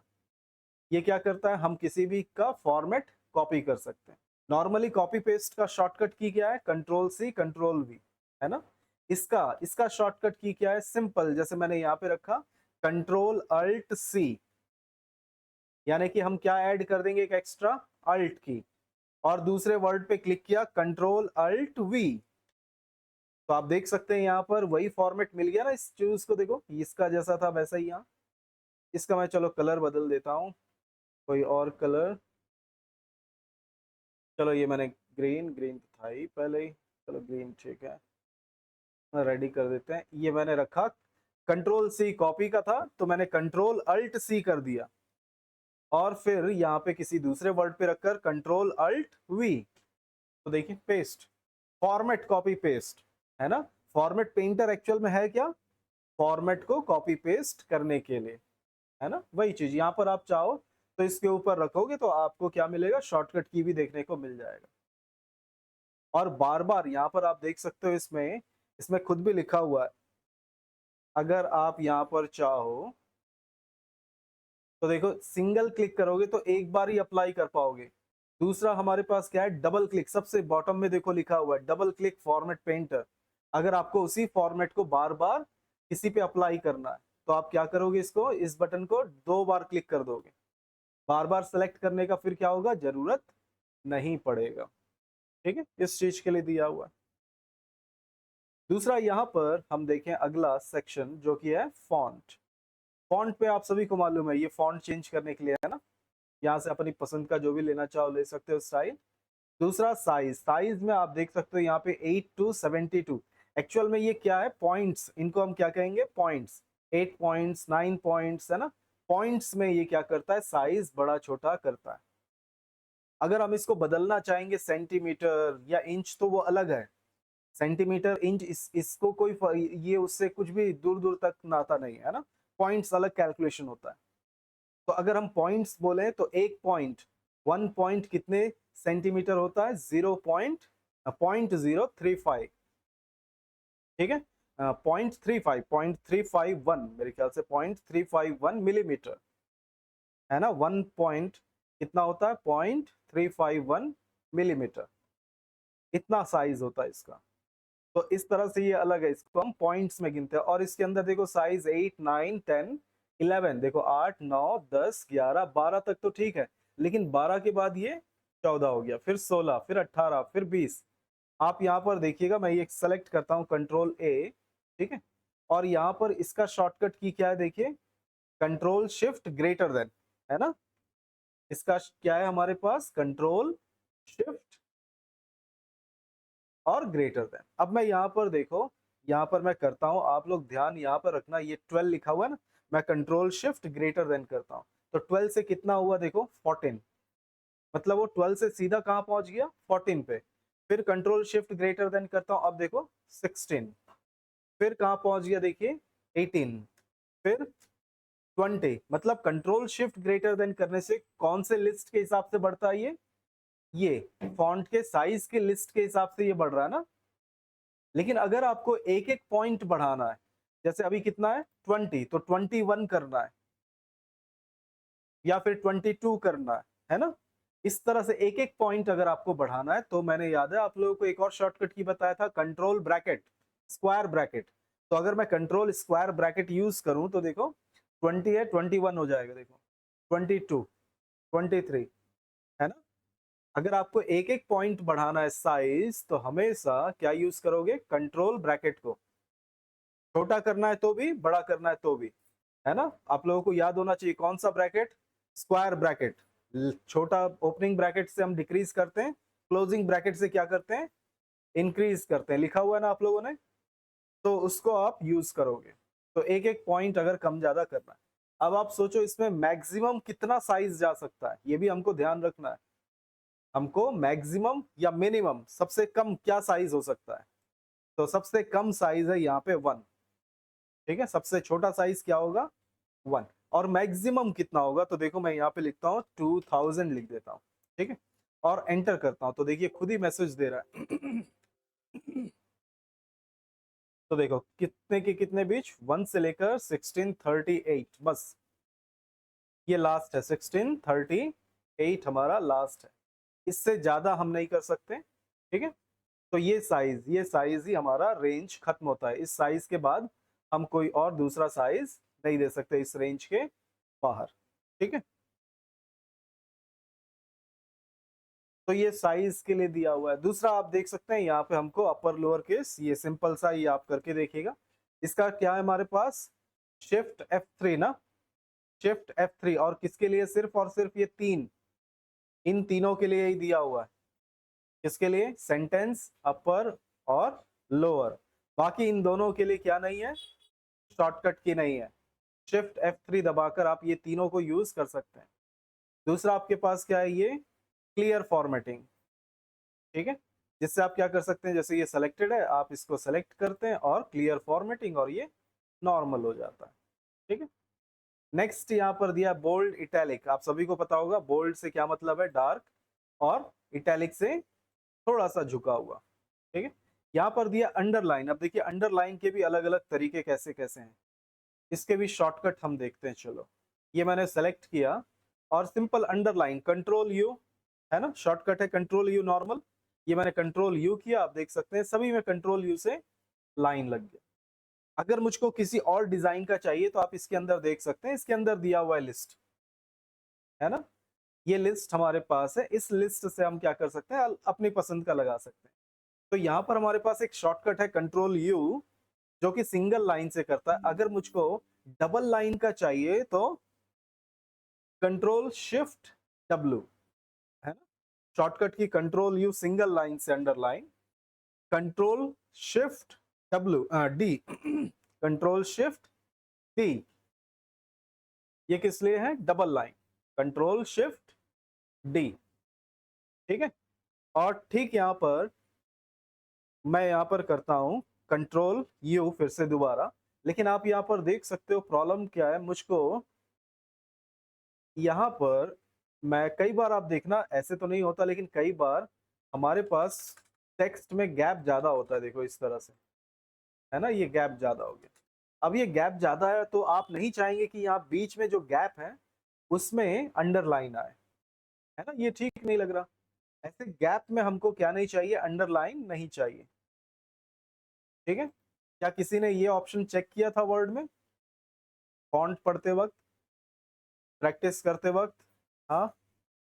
ये क्या करता है, हम किसी भी का फॉर्मेट कॉपी कर सकते हैं। नॉर्मली कॉपी पेस्ट का शॉर्टकट की क्या है, कंट्रोल सी कंट्रोल वी, है ना। इसका इसका शॉर्टकट की क्या है, सिंपल, जैसे मैंने यहाँ पे रखा कंट्रोल अल्ट सी, यानी कि हम क्या ऐड कर देंगे, एक एक्स्ट्रा अल्ट की, और दूसरे वर्ड पे क्लिक किया कंट्रोल अल्ट वी, तो आप देख सकते हैं यहाँ पर वही फॉर्मेट मिल गया ना इस चूज को, देखो इसका जैसा था वैसा ही यहाँ। इसका मैं चलो कलर बदल देता हूँ, कोई और कलर, चलो ये मैंने ग्रीन, ग्रीन तो था ही पहले ही, चलो ग्रीन ठीक है, रेडी कर देते हैं। ये मैंने रखा कंट्रोल सी कॉपी का था, तो मैंने कंट्रोल अल्ट सी कर दिया, और फिर यहाँ पे किसी दूसरे वर्ड पे रखकर कंट्रोल अल्ट वी, तो देखिए पेस्ट, फॉर्मेट कॉपी पेस्ट, है ना। फॉर्मेट पेंटर एक्चुअल में है क्या, फॉर्मेट को कॉपी पेस्ट करने के लिए, है ना। वही चीज यहाँ पर आप चाहो तो इसके ऊपर रखोगे तो आपको क्या मिलेगा, शॉर्टकट की भी देखने को मिल जाएगा। और बार बार यहाँ पर आप देख सकते हो, इसमें इसमें खुद भी लिखा हुआ है, अगर आप यहाँ पर चाहो तो देखो सिंगल क्लिक करोगे तो एक बार ही अप्लाई कर पाओगे। दूसरा हमारे पास क्या है, डबल क्लिक, सबसे बॉटम में देखो लिखा हुआ है डबल क्लिक फॉर्मेट पेंटर। अगर आपको उसी फॉर्मेट को बार बार किसी पे अप्लाई करना है तो आप क्या करोगे, इसको, इस बटन को 2 बार क्लिक कर दोगे, बार बार सेलेक्ट करने का फिर क्या होगा, जरूरत नहीं पड़ेगा। ठीक है, इस चीज के लिए दिया हुआ है। दूसरा यहाँ पर हम देखें अगला सेक्शन जो कि है फॉन्ट। फॉन्ट पे आप सभी को मालूम है ये फॉन्ट चेंज करने के लिए है ना, यहाँ से अपनी पसंद का जो भी लेना चाहो ले सकते हो स्टाइल। दूसरा साइज, साइज में आप देख सकते हो यहाँ पे 8 to 72, एक्चुअल में ये क्या है, पॉइंट्स, इनको हम क्या कहेंगे, पॉइंट्स, 8 पॉइंट्स, 9 पॉइंट्स, है ना। पॉइंट्स में ये क्या करता है, साइज बड़ा छोटा करता है। अगर हम इसको बदलना चाहेंगे सेंटीमीटर या इंच तो वो अलग है, सेंटीमीटर इंच इसको कोई ये उससे कुछ भी दूर दूर तक नाता नहीं है ना, पॉइंट्स अलग कैलकुलेशन होता है। तो अगर हम पॉइंट्स बोले तो एक पॉइंट, 1 पॉइंट कितने सेंटीमीटर होता है, 0.035, ठीक है, 0.35, 0.351 मेरे ख्याल से 0.351 मिलीमीटर, है ना। 1 पॉइंट कितना होता है, 0.351 मिलीमीटर, इतना साइज होता है इसका। तो इस तरह से ये अलग है, इसको हम पॉइंट्स में गिनते हैं। और इसके अंदर देखो साइज 8, 9, 10, 11, देखो 8, 9, 10, 11, 12 तक तो ठीक है, लेकिन 12 के बाद ये 14 हो गया, फिर 16, फिर 18, फिर 20। आप यहाँ पर देखिएगा, मैं ये सेलेक्ट करता हूँ कंट्रोल ए, ठीक है, और यहाँ पर इसका शॉर्टकट की क्या है, देखिए कंट्रोल शिफ्ट ग्रेटर देन, है ना। इसका क्या है हमारे पास, कंट्रोल शिफ्ट और ग्रेटर देन। अब मैं यहाँ पर देखो, यहाँ पर मैं करता हूँ, आप लोग ध्यान यहाँ पर रखना, ये 12 लिखा हुआ है ना, मैं कंट्रोल शिफ्ट ग्रेटर देन करता हूँ, तो 12 से कितना हुआ, देखो 14, मतलब वो 12 से सीधा कहाँ पहुंच गया, 14 पे। फिर कंट्रोल शिफ्ट ग्रेटर देन करता हूँ, अब देखो 16, फिर कहाँ पहुंच गया, देखिए 18, फिर 20। मतलब कंट्रोल शिफ्ट ग्रेटर देन करने से कौन से लिस्ट के हिसाब से बढ़ता है, ये फॉन्ट के साइज के लिस्ट के हिसाब से ये बढ़ रहा है ना। लेकिन अगर आपको एक एक पॉइंट बढ़ाना है, जैसे अभी कितना है 20, तो 21 करना है या फिर 22 करना है ना। इस तरह से एक एक पॉइंट अगर आपको बढ़ाना है तो मैंने, याद है आप लोगों को एक और शॉर्टकट की बताया था, कंट्रोल ब्रैकेट, स्क्वायर ब्रैकेट। तो अगर मैं कंट्रोल स्क्वायर ब्रैकेट यूज करूं तो देखो 20 है, 21 हो जाएगा, देखो 22, 23, है ना। अगर आपको एक एक पॉइंट बढ़ाना है साइज तो हमेशा क्या यूज करोगे, कंट्रोल ब्रैकेट को। छोटा करना है तो भी, बड़ा करना है तो भी, है ना। आप लोगों को याद होना चाहिए कौन सा ब्रैकेट, स्क्वायर ब्रैकेट। छोटा ओपनिंग ब्रैकेट से हम डिक्रीज करते हैं, क्लोजिंग ब्रैकेट से क्या करते हैं, इंक्रीज करते हैं, लिखा हुआ है ना आप लोगों ने, तो उसको आप यूज करोगे। तो एक एक पॉइंट अगर कम ज्यादा करना है। अब आप सोचो इसमें मैक्सिमम कितना साइज जा सकता है, ये भी हमको ध्यान रखना है। हमको मैक्सिमम या मिनिमम सबसे कम क्या साइज हो सकता है, तो सबसे कम साइज है यहाँ पे 1, ठीक है, सबसे छोटा साइज क्या होगा 1। और मैक्सिमम कितना होगा, तो देखो मैं यहाँ पे लिखता हूँ 2000 लिख देता हूँ, ठीक है, और एंटर करता हूँ, तो देखिए खुद ही मैसेज दे रहा है। तो देखो कितने के कितने बीच, 1 से लेकर 1638, बस ये लास्ट है 1638 हमारा लास्ट है, इससे ज्यादा हम नहीं कर सकते, ठीक है। तो ये साइज ही हमारा रेंज खत्म होता है, इस साइज के बाद हम कोई और दूसरा साइज नहीं दे सकते इस रेंज के बाहर, ठीक है। तो ये साइज के लिए दिया हुआ है। दूसरा आप देख सकते हैं यहाँ पे हमको अपर लोअर केस, ये सिंपल सा, ये आप करके देखिएगा। इसका क्या है हमारे पास, शिफ्ट F3 ना, शिफ्ट F3, और किसके लिए, सिर्फ और सिर्फ ये तीन, इन तीनों के लिए ही दिया हुआ है। किसके लिए, सेंटेंस, अपर और लोअर। बाकी इन दोनों के लिए क्या नहीं है, शॉर्टकट की नहीं है। शिफ्ट F3 दबाकर आप ये तीनों को यूज कर सकते हैं। दूसरा आपके पास क्या है, ये क्लियर फॉर्मेटिंग, ठीक है, जिससे आप क्या कर सकते हैं, जैसे ये सिलेक्टेड है, आप इसको सेलेक्ट करते हैं और क्लियर फॉर्मेटिंग, और ये नॉर्मल हो जाता है, ठीक है। नेक्स्ट यहाँ पर दिया बोल्ड इटैलिक, आप सभी को पता होगा बोल्ड से क्या मतलब है, डार्क, और इटैलिक से थोड़ा सा झुका हुआ, ठीक है। यहाँ पर दिया अंडरलाइन। अब देखिए अंडरलाइन के भी अलग अलग तरीके कैसे कैसे हैं, इसके भी शॉर्टकट हम देखते हैं। चलो, ये मैंने सेलेक्ट किया और सिंपल अंडरलाइन, कंट्रोल यू, है ना, शॉर्टकट है कंट्रोल यू नॉर्मल। ये मैंने कंट्रोल यू किया, आप देख सकते हैं सभी में कंट्रोल यू से लाइन लग गया। अगर मुझको किसी और डिजाइन का चाहिए तो आप इसके अंदर देख सकते हैं, इसके अंदर दिया हुआ है लिस्ट, है ना, ये लिस्ट हमारे पास है। इस लिस्ट से हम क्या कर सकते हैं, अपनी पसंद का लगा सकते हैं। तो यहाँ पर हमारे पास एक शॉर्टकट है कंट्रोल यू, जो कि सिंगल लाइन से करता है। अगर मुझको डबल लाइन का चाहिए तो कंट्रोल शिफ्ट W, है ना, शॉर्टकट की कंट्रोल यू सिंगल लाइन से underline, control shift D control shift D, ये किस लिए है, double line, control shift D, ठीक है। और ठीक यहाँ पर मैं यहाँ पर करता हूँ कंट्रोल यू फिर से दोबारा, लेकिन आप यहाँ पर देख सकते हो प्रॉब्लम क्या है मुझको। यहाँ पर मैं कई बार, आप देखना ऐसे तो नहीं होता, लेकिन कई बार हमारे पास टेक्स्ट में गैप ज्यादा होता है, देखो इस तरह से, है ना, ये गैप ज्यादा हो गया। अब ये गैप ज्यादा है तो आप नहीं चाहेंगे कि यहाँ बीच में जो गैप है उसमें अंडरलाइन आए, है ना, ये ठीक नहीं लग रहा। ऐसे गैप में हमको क्या नहीं चाहिए, अंडरलाइन नहीं चाहिए, ठीक है। क्या किसी ने ये ऑप्शन चेक किया था वर्ड में, फॉन्ट पढ़ते वक्त, प्रैक्टिस करते वक्त? हाँ,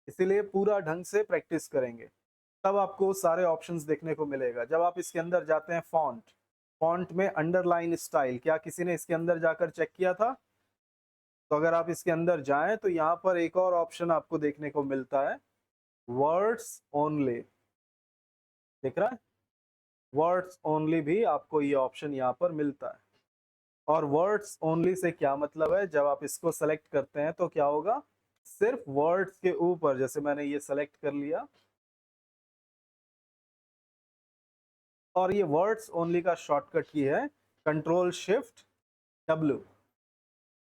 इसीलिए पूरा ढंग से प्रैक्टिस करेंगे, तब आपको सारे ऑप्शंस देखने को मिलेगा। जब आप इसके अंदर जाते हैं फॉन्ट, फॉन्ट में अंडरलाइन स्टाइल, क्या किसी ने इसके अंदर जाकर चेक किया था? तो अगर आप इसके अंदर जाएं तो यहाँ पर एक और ऑप्शन आपको देखने को मिलता है, वर्ड्स ओनली, दिख रहा है, वर्ड्स ओनली भी आपको ये ऑप्शन यहाँ पर मिलता है। और वर्ड्स ओनली से क्या मतलब है, जब आप इसको सेलेक्ट करते हैं तो क्या होगा, सिर्फ वर्ड्स के ऊपर, जैसे मैंने ये सेलेक्ट कर लिया, और ये वर्ड्स ओनली का शॉर्टकट की है कंट्रोल शिफ्ट W।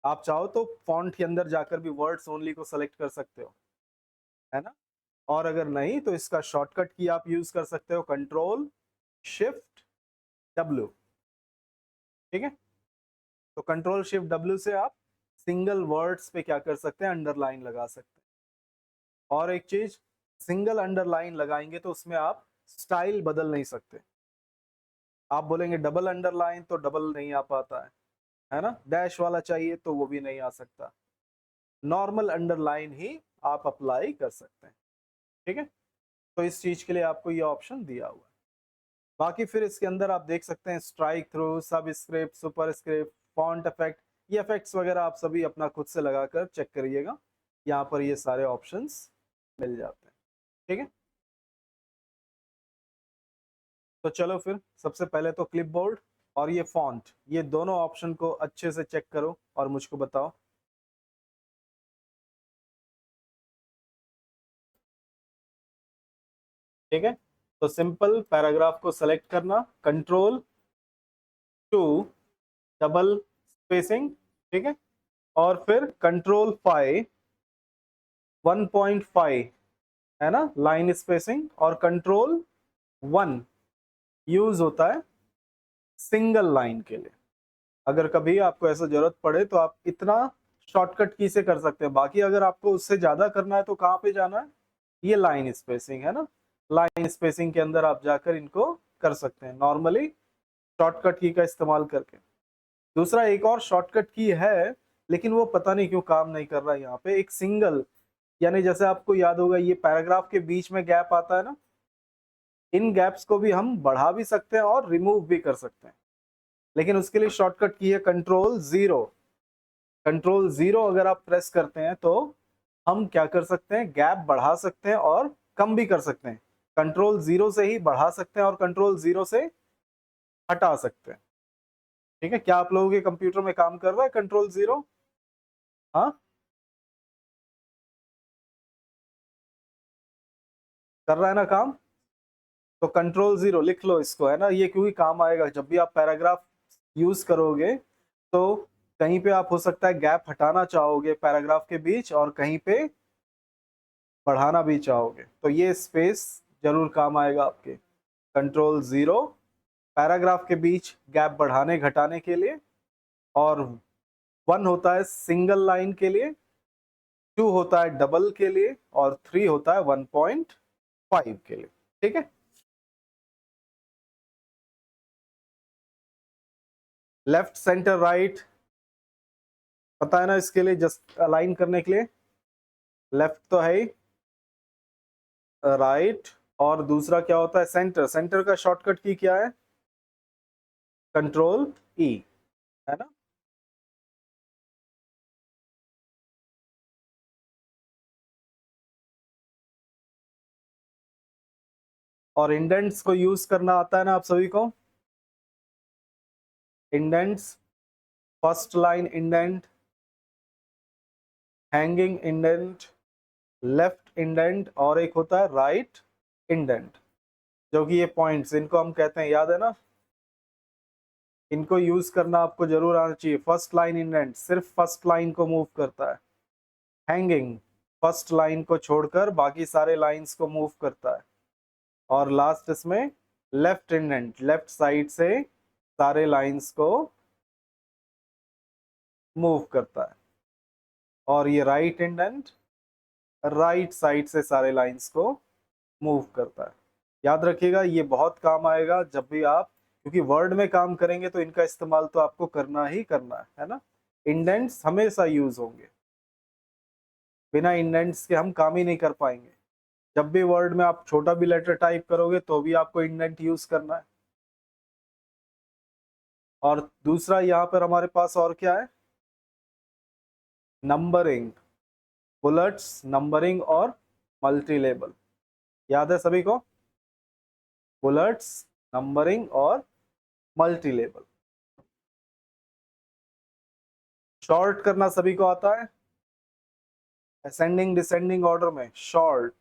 आप चाहो तो फॉन्ट के अंदर जाकर भी वर्ड्स ओनली को सेलेक्ट कर सकते हो, है ना, और अगर नहीं तो इसका शॉर्टकट की आप यूज कर सकते हो कंट्रोल शिफ्ट W, ठीक है। तो कंट्रोल शिफ्ट W से आप सिंगल वर्ड्स पे क्या कर सकते हैं, अंडरलाइन लगा सकते हैं। और एक चीज, सिंगल अंडरलाइन लगाएंगे तो उसमें आप स्टाइल बदल नहीं सकते। आप बोलेंगे डबल अंडरलाइन, तो डबल नहीं आ पाता है ना, डैश वाला चाहिए तो वो भी नहीं आ सकता, नॉर्मल अंडरलाइन ही आप अप्लाई कर सकते हैं, ठीक है। तो इस चीज के लिए आपको ये ऑप्शन दिया हुआ है। बाकी फिर इसके अंदर आप देख सकते हैं स्ट्राइक थ्रू, सब script, super script, font effect, ये इफेक्ट्स वगैरह आप सभी अपना खुद से लगाकर चेक करिएगा, यहाँ पर ये सारे ऑप्शंस मिल जाते हैं, ठीक है। तो चलो फिर सबसे पहले तो क्लिपबोर्ड और ये फॉन्ट, ये दोनों ऑप्शन को अच्छे से चेक करो और मुझको बताओ। ठीक है, तो सिंपल पैराग्राफ को सेलेक्ट करना, कंट्रोल टू, डबल स्पेसिंग, ठीक है, और फिर कंट्रोल 5, 1.5, है ना, लाइन स्पेसिंग, और कंट्रोल 1 यूज होता है सिंगल लाइन के लिए। अगर कभी आपको ऐसा जरूरत पड़े तो आप इतना शॉर्टकट की से कर सकते हैं। बाकी अगर आपको उससे ज्यादा करना है तो कहाँ पे जाना है, ये लाइन स्पेसिंग है ना, लाइन स्पेसिंग के अंदर आप जाकर इनको कर सकते हैं नॉर्मली शॉर्टकट की का इस्तेमाल करके। दूसरा एक और शॉर्टकट की है, लेकिन वो पता नहीं क्यों काम नहीं कर रहा है यहाँ पे, एक सिंगल, यानी जैसे आपको याद होगा ये पैराग्राफ के बीच में गैप आता है ना, इन गैप्स को भी हम बढ़ा भी सकते हैं और रिमूव भी कर सकते हैं। लेकिन उसके लिए शॉर्टकट की है कंट्रोल जीरो। कंट्रोल जीरो अगर आप प्रेस करते हैं तो हम क्या कर सकते हैं, गैप बढ़ा सकते हैं और कम भी कर सकते हैं। कंट्रोल जीरो से ही बढ़ा सकते हैं और कंट्रोल जीरो से हटा सकते हैं। ठीक है, क्या आप लोगों के कंप्यूटर में काम कर रहा है कंट्रोल जीरो? हाँ, कर रहा है ना काम? तो कंट्रोल जीरो लिख लो इसको, है ना, ये क्योंकि काम आएगा जब भी आप पैराग्राफ यूज करोगे। तो कहीं पे आप हो सकता है गैप हटाना चाहोगे पैराग्राफ के बीच और कहीं पे बढ़ाना भी चाहोगे, तो ये स्पेस जरूर काम आएगा आपके। कंट्रोल जीरो पैराग्राफ के बीच गैप बढ़ाने घटाने के लिए, और वन होता है सिंगल लाइन के लिए, टू होता है डबल के लिए, और थ्री होता है 1.5 के लिए। ठीक है, लेफ्ट सेंटर राइट पता है ना, इसके लिए जस्ट अलाइन करने के लिए लेफ्ट तो है ही, राइट, और दूसरा क्या होता है सेंटर। सेंटर का शॉर्टकट की क्या है, कंट्रोल ई, है ना। और इंडेंट्स को यूज करना आता है ना आप सभी को, indents, first line indent, hanging indent, left indent, और एक होता है राइट इंडेंट, जो कि ये पॉइंट्स इनको हम कहते हैं, याद है ना। इनको यूज करना आपको जरूर आना चाहिए। फर्स्ट लाइन इंडेंट सिर्फ फर्स्ट लाइन को मूव करता है, हैंगिंग फर्स्ट लाइन को छोड़कर बाकी सारे लाइंस को मूव करता है, और लास्ट इसमें लेफ्ट इंडेंट लेफ्ट साइड से सारे लाइंस को मूव करता है, और ये राइट इंडेंट राइट साइड से सारे लाइंस को मूव करता है। याद रखिएगा ये बहुत काम आएगा जब भी आप, क्योंकि वर्ड में काम करेंगे तो इनका इस्तेमाल तो आपको करना ही करना है ना। इंडेंट्स हमेशा यूज होंगे, बिना इंडेंट्स के हम काम ही नहीं कर पाएंगे। जब भी वर्ड में आप छोटा भी लेटर टाइप करोगे तो भी आपको इंडेंट यूज करना है। और दूसरा यहाँ पर हमारे पास और क्या है, नंबरिंग, बुलेट्स, नंबरिंग और मल्टी लेबल। याद है सभी को, बुलेट्स, नंबरिंग और मल्टी लेबल। शॉर्ट करना सभी को आता है, असेंडिंग डिसेंडिंग ऑर्डर में शॉर्ट।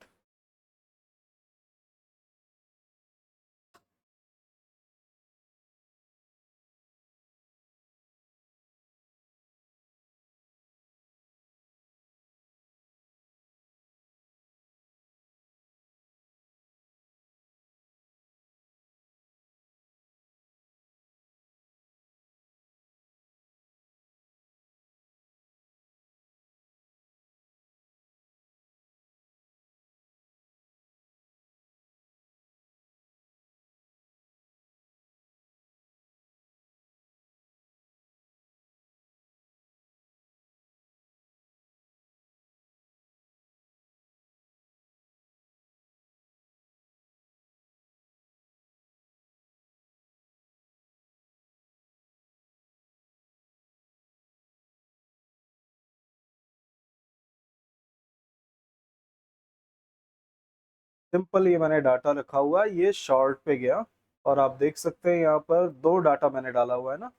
सिंपल ये मैंने डाटा रखा हुआ है, ये शॉर्ट पे गया, और आप देख सकते हैं यहाँ पर दो डाटा मैंने डाला हुआ है ना।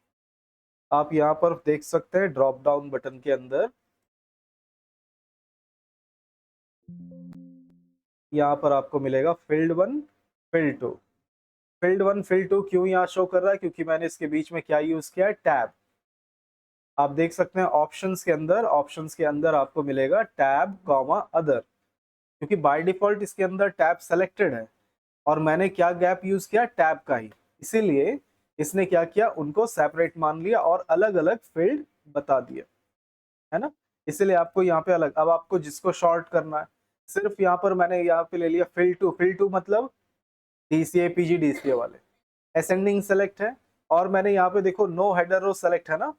आप यहाँ पर देख सकते हैं ड्रॉप डाउन बटन के अंदर, यहाँ पर आपको मिलेगा field one, field two. Field one field two क्यों यहाँ शो कर रहा है, क्योंकि मैंने इसके बीच में क्या यूज किया है, टैब। आप देख सकते हैं ऑप्शंस के अंदर, ऑप्शंस के अंदर आपको मिलेगा टैब कॉमा अदर, क्योंकि बाय डिफॉल्ट इसके अंदर टैब सेलेक्टेड है, और मैंने क्या गैप यूज किया, टैब का ही, इसीलिए इसने क्या किया, उनको सेपरेट मान लिया और अलग अलग फील्ड बता दिया, है ना, इसलिए आपको यहाँ पे अलग। अब आपको जिसको शॉर्ट करना है, सिर्फ यहाँ पर मैंने यहाँ पे ले लिया फिल टू मतलब DCA PG DCA वाले, असेंडिंग सेलेक्ट है, और मैंने यहाँ पे देखो नो हेडर रो सेलेक्ट है ना।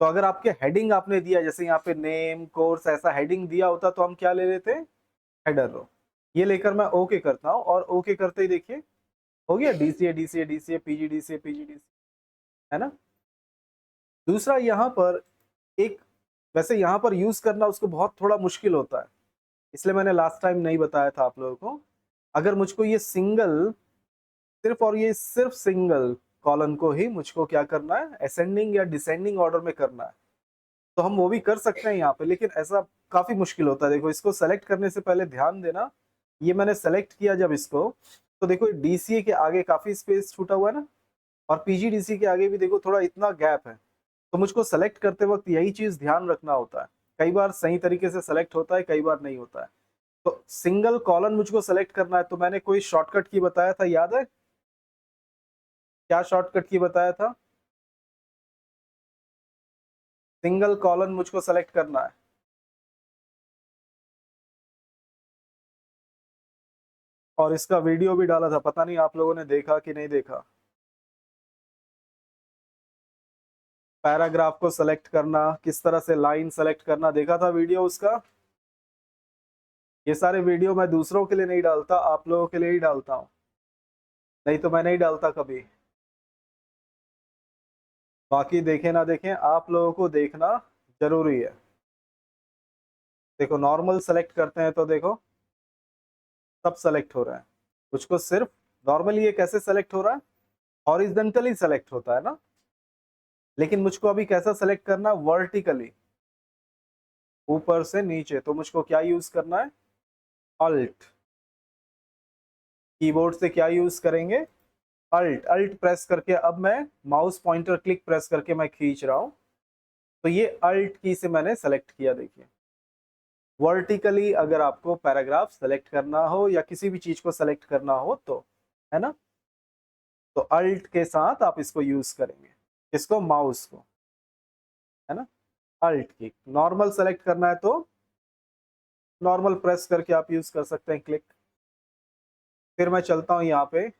तो अगर आपके हेडिंग आपने दिया, जैसे यहाँ पे नेम कोर्स ऐसा हेडिंग दिया होता, तो हम क्या ले लेते हैं, हेडर रो। ये लेकर मैं ओके करता हूँ, और ओके करते ही देखिए हो गया DCA DCA DCA PG DCA PG DCA, है ना। दूसरा यहाँ पर एक, वैसे यहाँ पर यूज करना उसको बहुत थोड़ा मुश्किल होता है, इसलिए मैंने लास्ट टाइम नहीं बताया था आप लोगों को। अगर मुझको ये सिंगल सिर्फ और ये सिर्फ सिंगल कॉलम को ही मुझको क्या करना है, असेंडिंग या डिसेंडिंग ऑर्डर में करना है, तो हम वो भी कर सकते हैं यहाँ पे, लेकिन ऐसा काफी मुश्किल होता है। देखो इसको सेलेक्ट करने से पहले ध्यान देना, ये मैंने सेलेक्ट किया जब इसको, तो देखो DCA के आगे काफी स्पेस छूटा हुआ है ना, और PGDC के आगे भी देखो थोड़ा इतना गैप है। तो मुझको सेलेक्ट करते वक्त यही चीज ध्यान रखना होता है, कई बार सही तरीके से सेलेक्ट होता है, कई बार नहीं होता है। तो सिंगल कॉलम मुझको सेलेक्ट करना है, तो मैंने कोई शॉर्टकट की बताया था, याद है क्या शॉर्टकट की बताया था, सिंगल कॉलम मुझको सेलेक्ट करना है। और इसका वीडियो भी डाला था, पता नहीं आप लोगों ने देखा कि नहीं देखा। पैराग्राफ को सेलेक्ट करना, किस तरह से लाइन सेलेक्ट करना, देखा था वीडियो उसका। ये सारे वीडियो मैं दूसरों के लिए नहीं डालता, आप लोगों के लिए ही डालता हूँ, नहीं तो मैं नहीं डालता कभी। बाकी देखें ना देखें, आप लोगों को देखना जरूरी है। देखो नॉर्मल सेलेक्ट करते हैं तो देखो सब सेलेक्ट हो रहा है, मुझको सिर्फ नॉर्मली ये कैसे सेलेक्ट हो रहा है, हॉरिजॉन्टली सेलेक्ट होता है ना, लेकिन मुझको अभी कैसा सेलेक्ट करना, वर्टिकली, ऊपर से नीचे। तो मुझको क्या यूज करना है, अल्ट, कीबोर्ड से क्या यूज करेंगे, अल्ट। अल्ट प्रेस करके अब मैं माउस पॉइंटर क्लिक प्रेस करके मैं खींच रहा हूं, तो ये अल्ट की से मैंने सेलेक्ट किया। देखिए वर्टिकली अगर आपको पैराग्राफ सेलेक्ट करना हो या किसी भी चीज को सेलेक्ट करना हो तो, है ना, तो अल्ट के साथ आप इसको यूज करेंगे, इसको माउस को, है ना, अल्ट की। नॉर्मल सेलेक्ट करना है तो नॉर्मल प्रेस करके आप यूज कर सकते हैं, क्लिक। फिर मैं चलता हूं यहाँ पे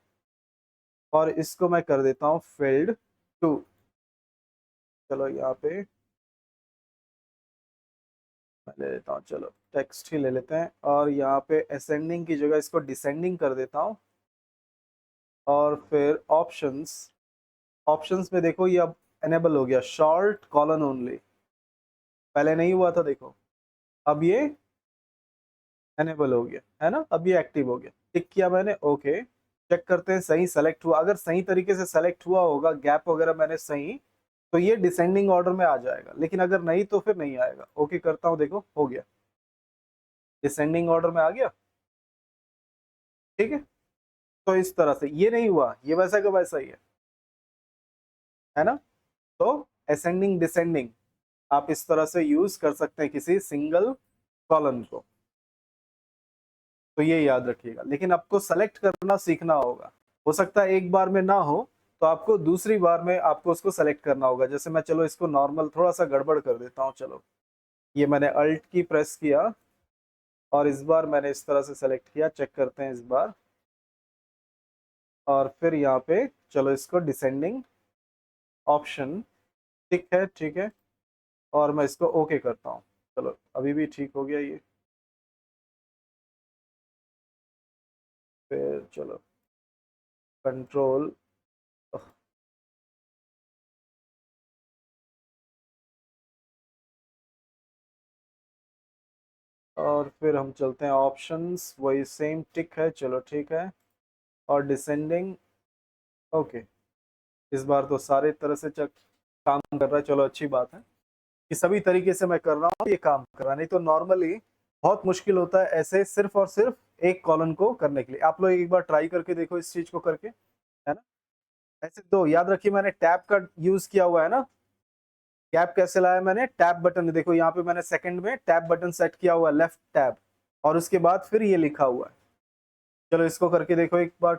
और इसको मैं कर देता हूँ फील्ड 2। चलो यहाँ पे मैं ले लेता हूँ, चलो टेक्स्ट ही ले लेते हैं, और यहाँ पे असेंडिंग की जगह इसको डिसेंडिंग कर देता हूँ। और फिर ऑप्शंस, ऑप्शंस में देखो ये अब एनेबल हो गया, शॉर्ट कॉलन ओनली, पहले नहीं हुआ था देखो, अब ये एनेबल हो गया, है ना, अब ये एक्टिव हो गया। टिक किया मैंने, ओके। चेक करते हैं सही सेलेक्ट हुआ, अगर सही तरीके से सेलेक्ट हुआ होगा, गैप वगैरह मैंने सही, तो ये डिसेंडिंग ऑर्डर में आ जाएगा, लेकिन अगर नहीं तो फिर नहीं आएगा। ओके करता हूँ, देखो हो गया, डिसेंडिंग ऑर्डर में आ गया, ठीक है। तो इस तरह से ये नहीं हुआ, ये वैसा का वैसा ही है ना। तो असेंडिंग डिसेंडिंग आप इस तरह से यूज कर सकते हैं किसी सिंगल कॉलम को, तो ये याद रखिएगा। लेकिन आपको सेलेक्ट करना सीखना होगा, हो सकता है एक बार में ना हो, तो आपको दूसरी बार में आपको उसको सेलेक्ट करना होगा। जैसे मैं, चलो इसको नॉर्मल थोड़ा सा गड़बड़ कर देता हूँ, चलो ये मैंने अल्ट की प्रेस किया और इस बार मैंने इस तरह से सेलेक्ट किया, चेक करते हैं इस बार। और फिर यहाँ पे चलो इसको डिसेंडिंग ऑप्शन, ठीक है ठीक है, और मैं इसको ओके करता हूँ। चलो अभी भी ठीक हो गया ये। फिर चलो कंट्रोल, और फिर हम चलते हैं ऑप्शंस, वही सेम टिक है, चलो ठीक है, और डिसेंडिंग, ओके। इस बार तो सारे तरह से काम कर रहा है, चलो अच्छी बात है कि सभी तरीके से मैं कर रहा हूँ, ये काम कर रहा है। नहीं तो नॉर्मली बहुत मुश्किल होता है ऐसे सिर्फ और सिर्फ एक कॉलम को करने के लिए। आप लोग एक बार ट्राई करके देखो इस चीज को करके, है ना। ऐसे दो याद रखिए, मैंने टैब का यूज किया हुआ है ना, टैब कैसे लाया मैंने, टैब बटन, देखो यहाँ पे मैंने सेकंड में टैब बटन सेट किया हुआ है, लेफ्ट टैब, और उसके बाद फिर ये लिखा हुआ है। चलो इसको करके देखो एक बार